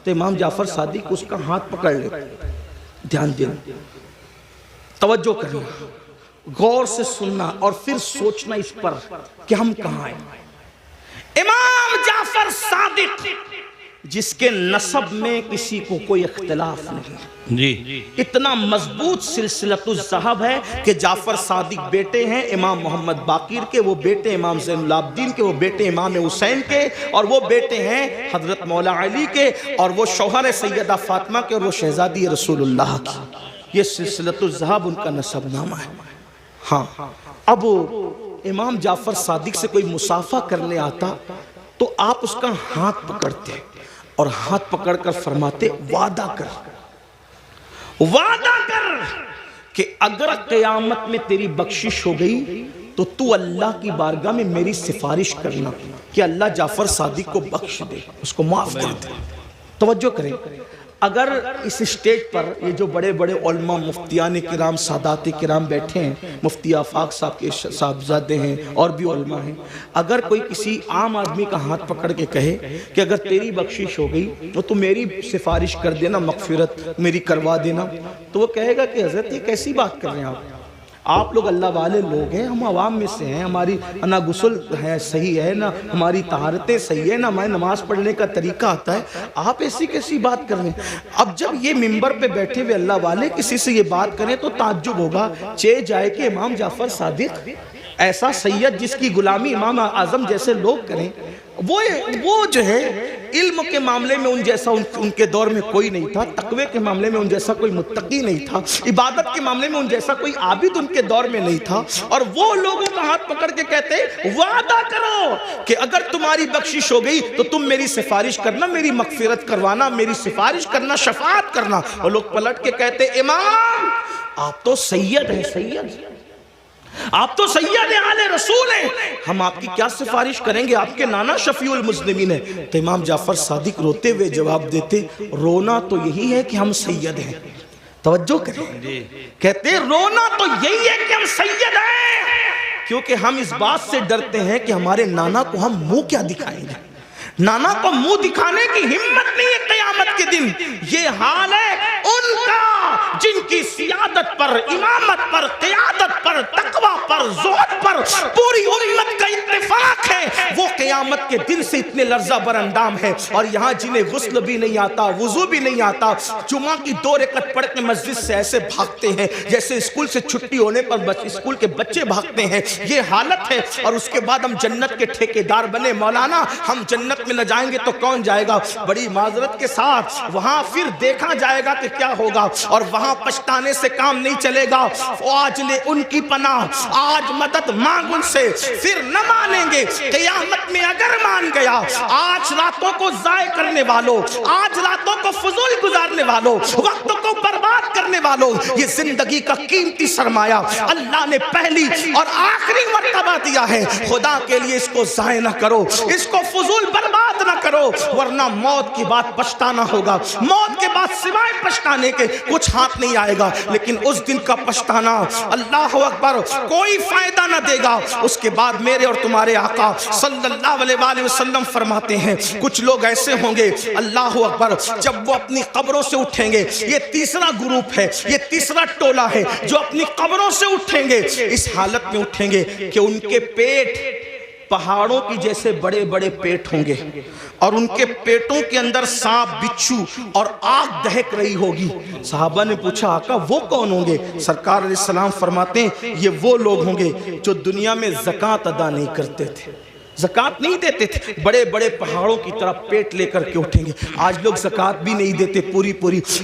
تو امام جعفر صادق اس کا ہاتھ پکڑ لیتے۔ دھیان دینا، توجہ کرنا، غور سے سننا اور پھر سوچنا اس پر کہ ہم کہاں ہیں۔ امام جعفر صادق جس کے نسب میں کسی کو کوئی اختلاف نہیں، جی اتنا مضبوط سلسلۃ الذہب ہے کہ جعفر صادق بیٹے ہیں امام محمد باقر کے، وہ بیٹے امام زین العابدین کے، وہ بیٹے امام حسین کے، اور وہ بیٹے ہیں حضرت مولا علی کے، اور وہ شوہر سیدہ فاطمہ کے، اور وہ شہزادی رسول اللہ کی۔ یہ سلسلۃ الذہب ان کا نسب نامہ ہے۔ ہاں، اب امام جعفر صادق سے کوئی مصافحہ کرنے آتا تو آپ اس کا ہاتھ پکڑتے اور ہاتھ پکڑ کر فرماتے وعدہ کر کہ اگر قیامت میں تیری بخشش ہو گئی تو تو اللہ کی بارگاہ میں میری سفارش کرنا کہ اللہ جعفر صادق کو بخش دے، اس کو معاف کر دے۔ توجہ کریں، اگر اس اسٹیج پر یہ جو بڑے بڑے علماء مفتیان کرام سادات کرام بیٹھے ہیں، مفتی آفاق صاحب کے صاحبزادے ہیں اور بھی علماء ہیں، اگر کوئی کسی عام آدمی کا ہاتھ پکڑ کے کہے کہ اگر تیری بخشش ہو گئی تو میری سفارش کر دینا، مغفرت میری کروا دینا، تو وہ کہے گا کہ حضرت یہ کیسی بات کر رہے ہیں آپ لوگ اللہ والے لوگ ہیں، ہم عوام میں سے ہیں، ہماری نہ غسل ہے صحیح ہے، نہ ہماری طہارتیں صحیح ہے، نہ ہمیں نماز پڑھنے کا طریقہ آتا ہے، آپ ایسی کیسی بات کر رہے ہیں۔ اب جب یہ منبر پہ بیٹھے ہوئے اللہ والے کسی سے یہ بات کریں تو تعجب ہوگا، چہ جائے کہ امام جعفر صادق ایسا سید جس کی غلامی امام اعظم جیسے لوگ کریں، وہ جو ہے علم کے معاملے میں ان جیسا ان کے دور میں کوئی نہیں تھا، تقوی کے معاملے میں ان جیسا کوئی متقی نہیں تھا، عبادت کے معاملے میں ان جیسا کوئی عابد ان کے دور میں نہیں تھا، اور وہ لوگوں کا ہاتھ پکڑ کے کہتے وعدہ کرو کہ اگر تمہاری بخشش ہو گئی تو تم میری سفارش کرنا، میری مغفرت کروانا، میری سفارش کرنا، شفاعت کرنا۔ اور لوگ پلٹ کے کہتے امام آپ تو سید ہیں، سید آپ تو سید آل رسول ہیں، ہم آپ کی کیا سفارش کریں گے، آپ کے نانا شفیع المذنبین ہیں۔ تو امام جعفر صادق روتے ہوئے جواب دیتے رونا تو یہی ہے کہ ہم سید ہیں۔ توجہ کریں، کہتے رونا تو یہی ہے کہ ہم سید ہیں، کیونکہ ہم اس بات سے ڈرتے ہیں کہ ہمارے نانا کو ہم منہ کیا دکھائیں گے، نانا کو منہ دکھانے کی ہمت نہیں ہے قیامت کے دن۔ یہ حال ہے ان کا جن کی سیادت پر، امامت پر، قیادت پر، تقوی پر، زہد پر پوری امت کا اتفاق ہے، وہ قیامت کے دن سے اتنے لرزہ بر اندام ہے۔ اور یہاں جنہیں غسل بھی نہیں آتا، وضو بھی نہیں آتا، جمعہ کی 2 رکعت پڑھ کے مسجد سے ایسے بھاگتے ہیں جیسے اسکول سے چھٹی ہونے پر اسکول کے بچے بھاگتے ہیں، یہ حالت ہے۔ اور اس کے بعد ہم جنت کے ٹھیکیدار بنے، مولانا ہم جنت میں نہ جائیں گے تو کون جائے گا؟ بڑی معذرت کے ساتھ وہاں پھر دیکھا جائے گا کہ کیا ہوگا، اور وہاں پچھتانے سے کام نہیں چلے گا۔ آج لے ان کی پناہ، آج مدد مانگ ان سے، پھر نہ مانیں گے، قیامت میں اگر مان گیا، آج راتوں کو ضائع کرنے والوں، آج راتوں کو فضول گزارنے والوں، وقت کو برباد کرنے والوں، یہ زندگی کا قیمتی سرمایہ اللہ نے پہلی اور آخری مرتبہ دیا ہے، خدا کے لیے اس کو ضائع نہ کرو، اس کو فضول برباد نہ کرو، ورنہ موت کی بات پچھتانا ہوگا۔ موت کے بعد سوائے پچھتانے کے کچھ ہاتھ نہیں آئے گا، لیکن اس دن کا پچھتانا اللہ اکبر کوئی فائدہ نہ دے گا۔ اس کے بعد میرے اور تمہارے آقا صلی اللہ علیہ وآلہ وسلم فرماتے ہیں کچھ لوگ ایسے ہوں گے اللہ اکبر جب وہ اپنی قبروں سے اٹھیں گے، یہ تیسرا گروپ ہے، یہ تیسرا ٹولہ ہے جو اپنی قبروں سے اٹھیں گے، اس حالت میں اٹھیں گے کہ ان کے پیٹ پہاڑوں کی جیسے بڑے بڑے پیٹ ہوں گے، اور ان کے پیٹوں کے اندر سانپ، بچھو اور آگ دہک رہی ہوگی۔ صحابہ نے پوچھا آقا وہ کون ہوں گے؟ سرکار علیہ السلام فرماتے ہیں یہ وہ لوگ ہوں گے جو دنیا میں زکوٰۃ ادا نہیں کرتے تھے، زکوٰۃ نہیں دیتے تھے، بڑے بڑے پہاڑوں کی طرح پیٹ لے کر کے اٹھیں گے۔ آج لوگ زکوٰۃ بھی نہیں دیتے پوری،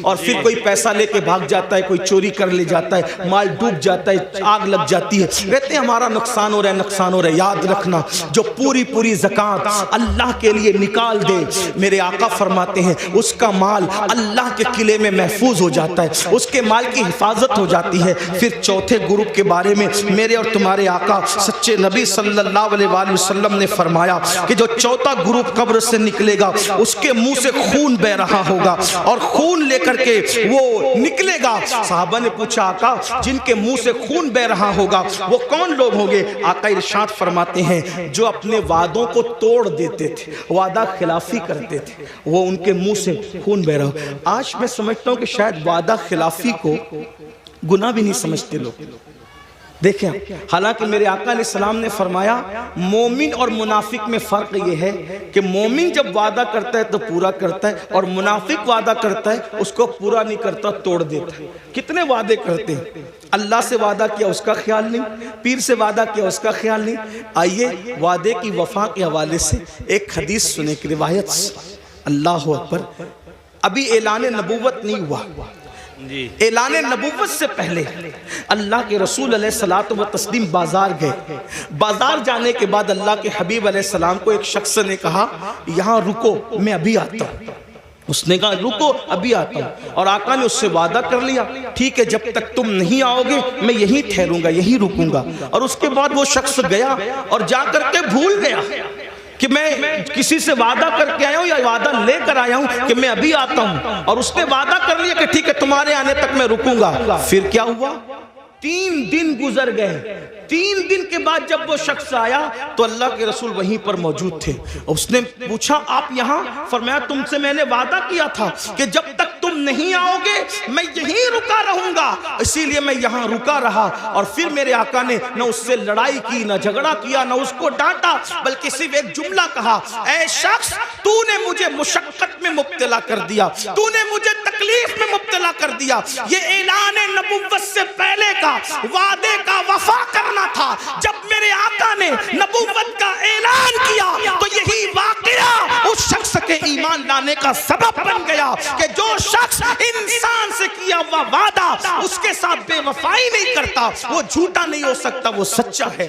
اور پھر کوئی پیسہ لے کے بھاگ جاتا ہے، کوئی چوری کر لے جاتا ہے، مال ڈوب جاتا ہے، آگ لگ جاتی ہے، کہتے ہیں ہمارا نقصان ہو رہا ہے، نقصان ہو رہا ہے۔ یاد رکھنا جو پوری زکوٰۃ اللہ کے لیے نکال دے، میرے آقا فرماتے ہیں اس کا مال اللہ کے قلعے میں محفوظ ہو جاتا ہے، اس کے مال کی حفاظت ہو جاتی ہے۔ پھر چوتھے گروپ کے بارے میں میرے اور تمہارے آقا سچے نبی صلی اللہ علیہ وآلہ وسلم نے فرمایا کہ جو چوتھا گروپ قبر سے نکلے گا اس کے منہ سے خون بہ رہا ہوگا، اور خون لے کر کے وہ نکلے گا۔ صحابہ نے پوچھا آقا جن کے منہ سے خون بہ رہا ہوگا وہ کون لوگ ہوں گے؟ آقا ارشاد فرماتے ہیں جو اپنے وعدوں کو توڑ دیتے تھے، وعدہ خلافی کرتے تھے، وہ ان کے منہ سے خون بہ رہا ہو۔ آج میں سمجھتا ہوں کہ شاید وعدہ خلافی کو گناہ بھی نہیں سمجھتے لوگ۔ دیکھیں حالانکہ میرے آقا علیہ السلام نے فرمایا مومن اور منافق میں فرق یہ ہے کہ مومن جب وعدہ کرتا ہے تو پورا کرتا ہے، اور منافق وعدہ کرتا ہے اس کو پورا نہیں کرتا، توڑ دیتا ہے۔ کتنے وعدے کرتے ہیں، اللہ سے وعدہ کیا اس کا خیال نہیں، پیر سے وعدہ کیا اس کا خیال نہیں۔ آئیے وعدے کی وفا کے حوالے سے ایک حدیث سنے کی روایت سے۔ اللہ اکبر، ابھی اعلان نبوت نہیں ہوا، اعلان نبوت سے پہلے اللہ کے رسول علیہ الصلوۃ والتسلیم بازار گئے۔ بازار جانے کے بعد اللہ کے حبیب علیہ السلام کو ایک شخص نے کہا یہاں رکو میں ابھی آتا ہوں۔ اس نے کہا رکو ابھی آتا ہوں، اور آقا نے اس سے وعدہ کر لیا ٹھیک ہے جب تک تم نہیں آؤ گے میں یہیں ٹھہروں گا، یہیں رکوں گا۔ اور اس کے بعد وہ شخص گیا اور جا کر کے بھول گیا کہ میں کسی سے وعدہ کر کے آیا ہوں یا وعدہ لے کر آیا ہوں کہ میں ابھی آتا ہوں، اور اس نے وعدہ کر لیا کہ ٹھیک ہے تمہارے آنے تک میں رکوں گا۔ پھر کیا ہوا؟ 3 دن گزر گئے۔ 3 دن کے بعد جب وہ شخص آیا تو اللہ کے رسول وہیں پر موجود تھے۔ اس نے پوچھا آپ یہاں؟ فرمایا تم سے میں نے وعدہ کیا تھا کہ جب تک تم نہیں آؤ گے میں یہیں رکا رہوں گا، اسی لیے میں یہاں رکا رہا۔ اور پھر میرے آقا نے نہ اس سے لڑائی کی، نہ جھگڑا کیا، نہ اس کو ڈانٹا، بلکہ صرف ایک جملہ کہا اے شخص تو نے مجھے مشقت میں مبتلا کر دیا، تو نے مجھے تکلیف میں مبتلا کر دیا۔ یہ اعلان نبوت سے پہلے کا وعدے کا وفا کرنا تھا۔ جب میرے آقا نے نبوت کا اعلان کیا تو یہی واقعہ اس شخص کے ایمان لانے کا سبب بن گیا کہ جو شخص انسان سے کیا ہوا وعدہ اس کے ساتھ بے وفائی نہیں کرتا وہ جھوٹا نہیں ہو سکتا، وہ سچا ہے۔